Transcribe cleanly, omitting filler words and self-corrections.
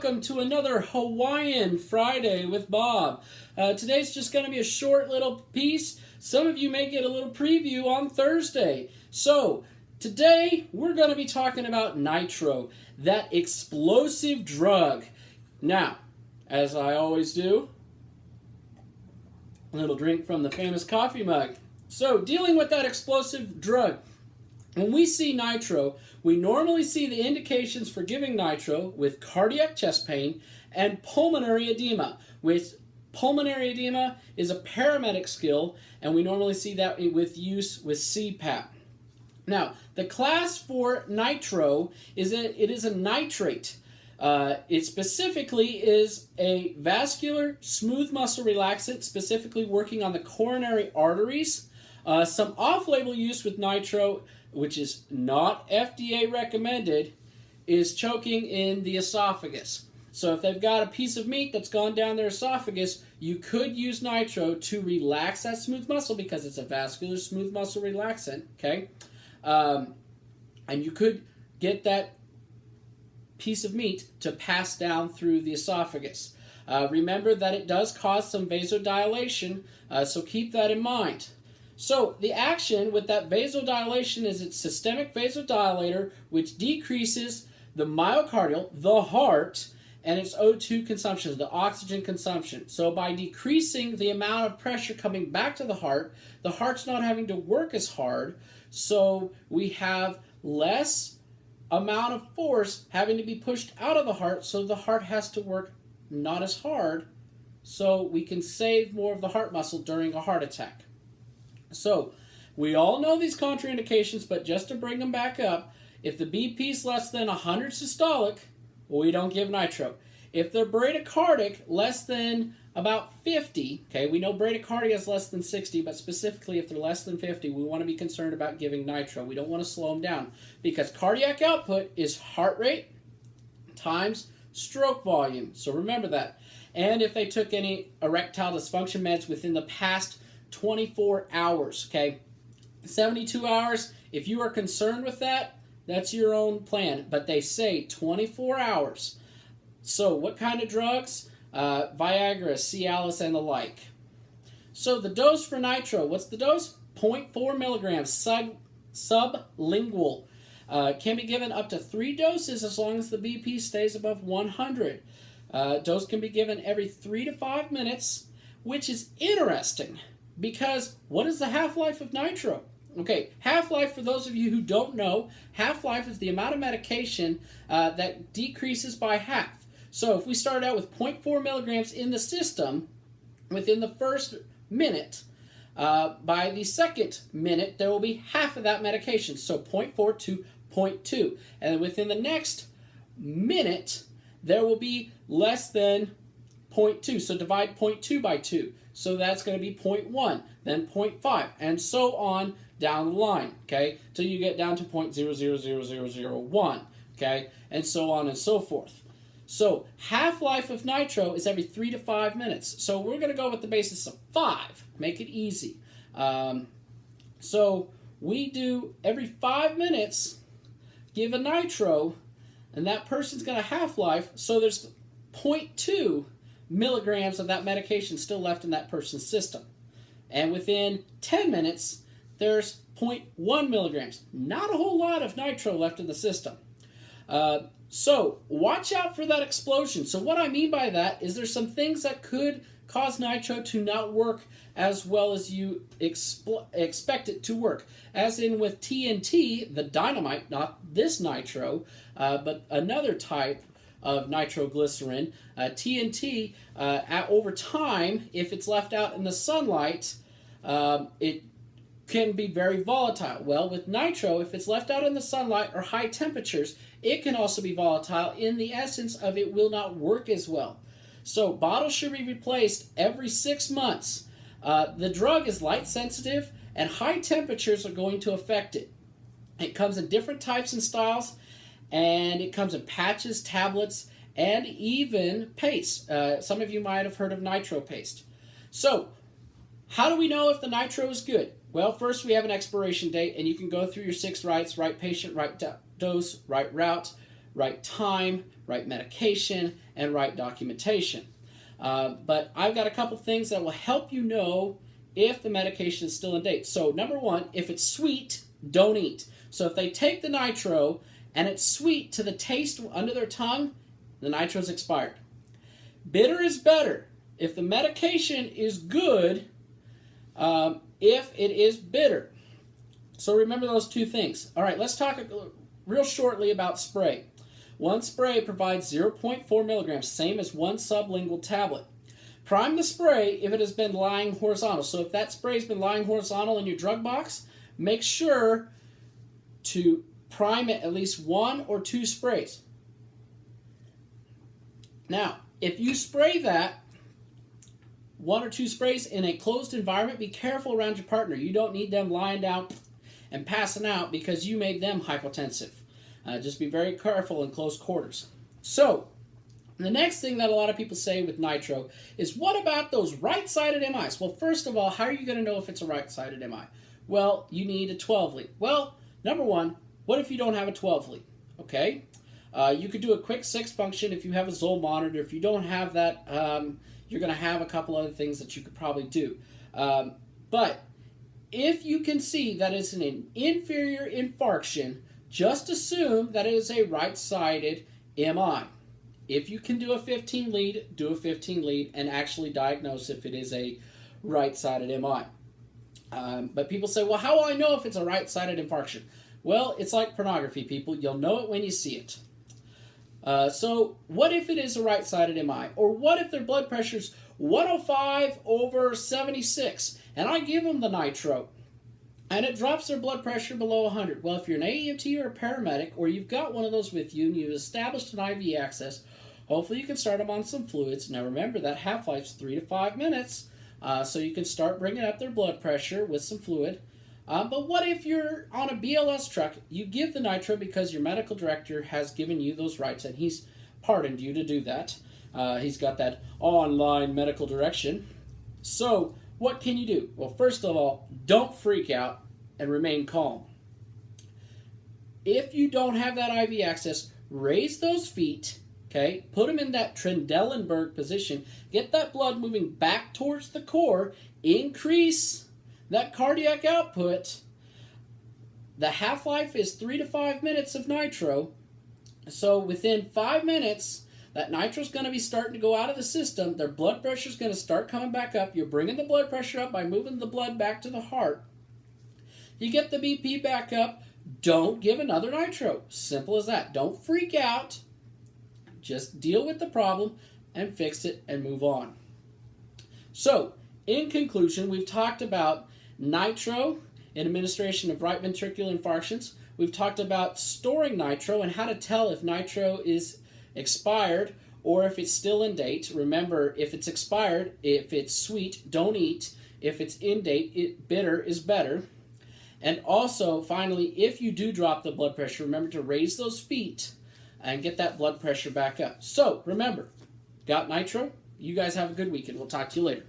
welcome to another Hawaiian Friday with Bob. Today's just going to be a short little piece. Some of you may get a little preview on Thursday. So, today we're going to be talking about Nitro, that explosive drug. Now, as I always do, a little drink from the famous coffee mug. So, dealing with that explosive drug. When we see nitro, we normally see the indications for giving nitro with cardiac chest pain and pulmonary edema. With pulmonary edema is a paramedic skill, and we normally see that with use with CPAP. Now, the class for nitro is it is a nitrate. It specifically is a vascular smooth muscle relaxant, specifically working on the coronary arteries. Some off-label use with nitro, which is not FDA recommended, is choking in the esophagus. So if they've got a piece of meat that's gone down their esophagus, you could use nitro to relax that smooth muscle because it's a vascular smooth muscle relaxant, okay? And you could get that piece of meat to pass down through the esophagus. Remember that it does cause some vasodilation, so keep that in mind. So the action with that vasodilation is it's systemic vasodilator, which decreases the myocardial, the heart, and its O2 consumption, the oxygen consumption. So by decreasing the amount of pressure coming back to the heart's not having to work as hard, so we have less amount of force having to be pushed out of the heart, so the heart has to work not as hard, so we can save more of the heart muscle during a heart attack. So, we all know these contraindications, but just to bring them back up, if the BP is less than 100 systolic, we don't give nitro. If they're bradycardic, less than about 50, okay, we know bradycardia is less than 60, but specifically if they're less than 50, we want to be concerned about giving nitro. We don't want to slow them down because cardiac output is heart rate times stroke volume. So remember that. And if they took any erectile dysfunction meds within the past 24 hours, okay? 72 hours, if you are concerned with that, that's your own plan. But they say 24 hours. So what kind of drugs? Viagra, Cialis, and the like. So the dose for nitro, what's the dose? 0.4 milligrams sublingual. Can be given up to 3 doses as long as the BP stays above 100. Dose can be given every 3 to 5 minutes, which is interesting. Because what is the half-life of nitro? Okay, half-life, for those of you who don't know, half-life is the amount of medication that decreases by half. So if we start out with 0.4 milligrams in the system, within the first minute, by the second minute, there will be half of that medication. So 0.4 to 0.2. And within the next minute, there will be less than 0.2. So divide 0.2 by 2. So that's going to be 0.1, then 0.5, and so on down the line, okay, till you get down to 0.000001, okay, and so on and so forth. So half-life of nitro is every 3 to 5 minutes. So we're going to go with the basis of 5, make it easy. So we do every 5 minutes, give a nitro, and that person's got a half-life, so there's 0.2 milligrams of that medication still left in that person's system. And within 10 minutes, there's 0.1 milligrams. Not a whole lot of nitro left in the system. So watch out for that explosion. So what I mean by that is there's some things that could cause nitro to not work as well as you expect it to work. As in with TNT, the dynamite, not this nitro, but another type of nitroglycerin, TNT, over time, if it's left out in the sunlight, it can be very volatile. Well, with nitro, if it's left out in the sunlight or high temperatures, it can also be volatile in the essence of it will not work as well. So bottles should be replaced every 6 months. The drug is light sensitive and high temperatures are going to affect it. It comes in different types and styles, and it comes in patches, tablets, and even paste. Some of you might have heard of nitro paste. So, how do we know if the nitro is good? Well, first we have an expiration date, and you can go through your 6 rights: right patient, right dose, right route, right time, right medication, and right documentation. But I've got a couple things that will help you know if the medication is still in date. So number one, if it's sweet, don't eat. So if they take the Nitro and it's sweet to the taste under their tongue, the Nitro's expired. Bitter is better. If the medication is good, if it is bitter. So remember those two things. All right, let's talk real shortly about spray. One spray provides 0.4 milligrams, same as one sublingual tablet. Prime the spray if it has been lying horizontal. So if that spray has been lying horizontal in your drug box, make sure to prime it at least 1 or 2 sprays. Now, if you spray that 1 or 2 sprays in a closed environment, be careful around your partner. You don't need them lying down and passing out because you made them hypotensive. Just be very careful in close quarters. So, the next thing that a lot of people say with Nitro is, what about those right-sided MIs? Well, first of all, how are you going to know if it's a right-sided MI? Well, you need a 12 lead. Well, number one, what if you don't have a 12 lead? Okay, you could do a quick 6 function if you have a Zoll monitor. If you don't have that, you're going to have a couple other things that you could probably do. But if you can see that it's an inferior infarction, just assume that it is a right-sided MI. If you can do a 15 lead, do a 15 lead and actually diagnose if it is a right-sided MI. But people say, well, how will I know if it's a right-sided infarction? Well, it's like pornography, people. You'll know it when you see it. So what if it is a right-sided MI? Or what if their blood pressure's 105/76 and I give them the Nitro and it drops their blood pressure below 100? Well, if you're an AEMT or a paramedic, or you've got one of those with you and you've established an IV access, hopefully you can start them on some fluids. Now remember, that half-life's 3 to 5 minutes, so you can start bringing up their blood pressure with some fluid. But what if you're on a BLS truck, you give the Nitro because your medical director has given you those rights and he's pardoned you to do that. He's got that online medical direction. So what can you do? Well, first of all, don't freak out and remain calm. If you don't have that IV access, raise those feet, okay? Put them in that Trendelenburg position. Get that blood moving back towards the core. Increase that cardiac output. The half-life is 3 to 5 minutes of Nitro. So within 5 minutes, that Nitro's going to be starting to go out of the system. Their blood pressure is going to start coming back up. You're bringing the blood pressure up by moving the blood back to the heart. You get the BP back up. Don't give another Nitro. Simple as that. Don't freak out. Just deal with the problem and fix it and move on. So, in conclusion, we've talked about Nitro in administration of right ventricular infarctions. We've talked about storing Nitro and how to tell if Nitro is expired or if it's still in date. Remember, if it's expired, if it's sweet, don't eat. If it's in date, bitter is better. And also, finally, if you do drop the blood pressure, remember to raise those feet and get that blood pressure back up. So, remember, got Nitro? You guys have a good weekend. We'll talk to you later.